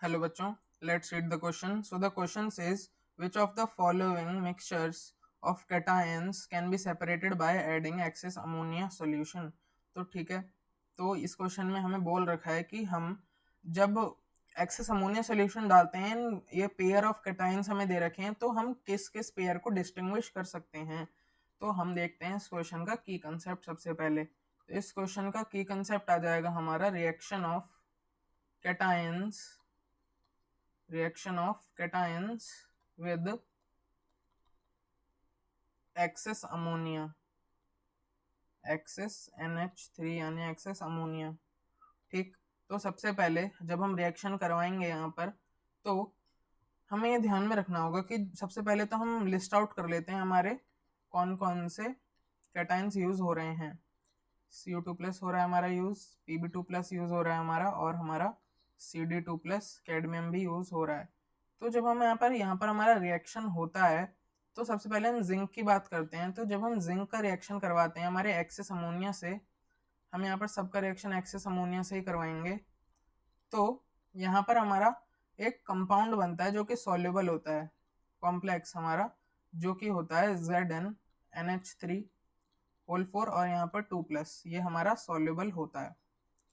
Hello बच्चों, let's read the question. So the question says, which of the following mixtures of cations can be separated by adding excess ammonia solution? तो ठीक है, तो इस question में हमें बोल रखा है कि हम जब एक्सेस अमोनिया सोल्यूशन डालते हैं, ये पेयर ऑफ कैटायंस हमें दे रखे हैं, तो हम किस किस पेयर को डिस्टिंग्विश कर सकते हैं। तो हम देखते हैं इस क्वेश्चन का की कंसेप्ट। सबसे पहले तो इस क्वेश्चन का की कंसेप्ट आ जाएगा हमारा reaction of cations with excess ammonia, excess NH3 यानी excess ammonia। ठीक, तो सबसे पहले जब हम रिएक्शन करवाएंगे यहाँ पर, तो हमें ये ध्यान में रखना होगा कि सबसे पहले तो हम लिस्ट आउट कर लेते हैं हमारे कौन कौन से कैटायंस यूज हो रहे हैं। Cu2+ हो रहा है हमारा यूज, Pb2+ यूज हो रहा है हमारा, और हमारा Cd2+ कैडमियम भी यूज हो रहा है। तो जब हम यहाँ पर हमारा रिएक्शन होता है, तो सबसे पहले हम जिंक की बात करते हैं। तो जब हम जिंक का रिएक्शन करवाते हैं हमारे एक्सेस अमोनिया से, हम यहाँ पर सबका रिएक्शन एक्सेस अमोनिया से ही करवाएंगे, तो यहाँ पर हमारा एक कंपाउंड बनता है जो कि सॉल्युबल होता है, कॉम्प्लेक्स हमारा, जो कि होता है ZnNH3 होल 4 और यहाँ पर 2+, ये हमारा सॉल्युबल होता है,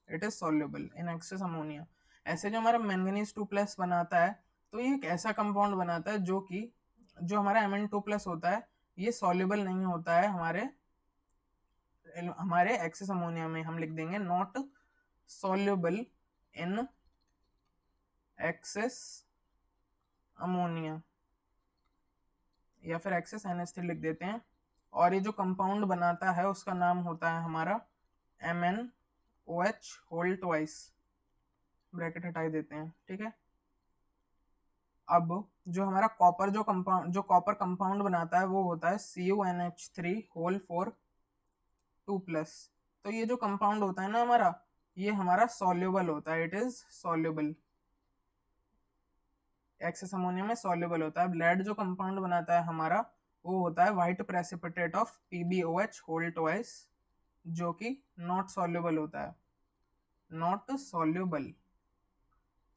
it is soluble in excess ammonia. ऐसे जो हमारा मैंगनीज 2+ बनाता है, तो ये एक ऐसा कंपाउंड बनाता है जो हमारा Mn2+ होता है, ये सॉल्युबल नहीं होता है हमारे एक्सेस अमोनिया में। हम लिख देंगे not soluble in excess ammonia, या फिर एक्सेस NH3 लिख देते हैं। और ये जो कंपाउंड बनाता है उसका नाम होता है हमारा MnOH होल ट्वाइस, ब्रैकेट हटाई देते हैं, ठीक है। अब जो हमारा कॉपर कंपाउंड बनाता है वो होता है CuNH3 होल 4 2+। तो ये जो कंपाउंड होता है ना हमारा, ये हमारा सॉल्युबल होता है, it is soluble, excess ammonia में सॉल्युबल होता है। लेड जो कंपाउंड बनाता है हमारा, वो होता है white precipitate of PbOH whole twice, जो कि नॉट सॉल्युबल होता है, नॉट सॉल्युबल।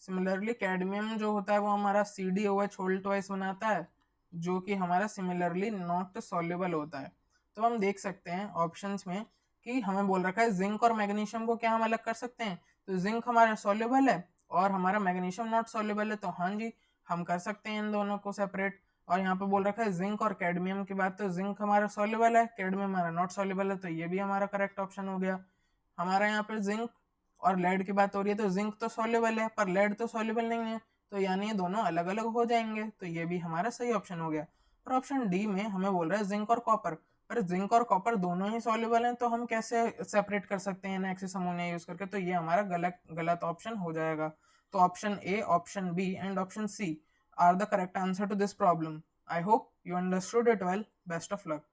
सिमिलरली कैडमियम जो होता है वो हमारा CdOH होल ट्वाइस बनाता है, जो कि हमारा सिमिलरली नॉट सॉल्युबल होता है। तो हम देख सकते हैं ऑप्शंस में कि हमें बोल रखा है जिंक और मैग्नीशियम को क्या हम अलग कर सकते हैं। तो जिंक हमारा सॉल्युबल है और हमारा मैग्नीशियम नॉट सॉल्युबल है, तो हाँ जी हम कर सकते हैं इन दोनों को सेपरेट। और यहाँ पे बोल रखा है जिंक और कैडमियम की बात, तो जिंक हमारा सॉल्युबल है, कैडमियम हमारा नॉट सॉल्युबल है, तो ये भी हमारा करेक्ट ऑप्शन हो गया। हमारा यहाँ पर जिंक और लेड की बात हो रही है, तो जिंक तो सॉल्युबल है पर लेड तो सॉल्युबल नहीं है, तो यानी ये दोनों अलग अलग हो जाएंगे, तो ये भी हमारा सही ऑप्शन हो गया। और ऑप्शन डी में हमें बोल रहा है जिंक और कॉपर, पर जिंक और कॉपर दोनों ही सॉल्युबल हैं, तो हम कैसे सेपरेट कर सकते हैं एक्सेस अमोनिया यूज करके, तो ये हमारा गलत ऑप्शन हो जाएगा। तो option A, option B and option C are the correct answer to this problem. I hope you understood it well. Best of luck.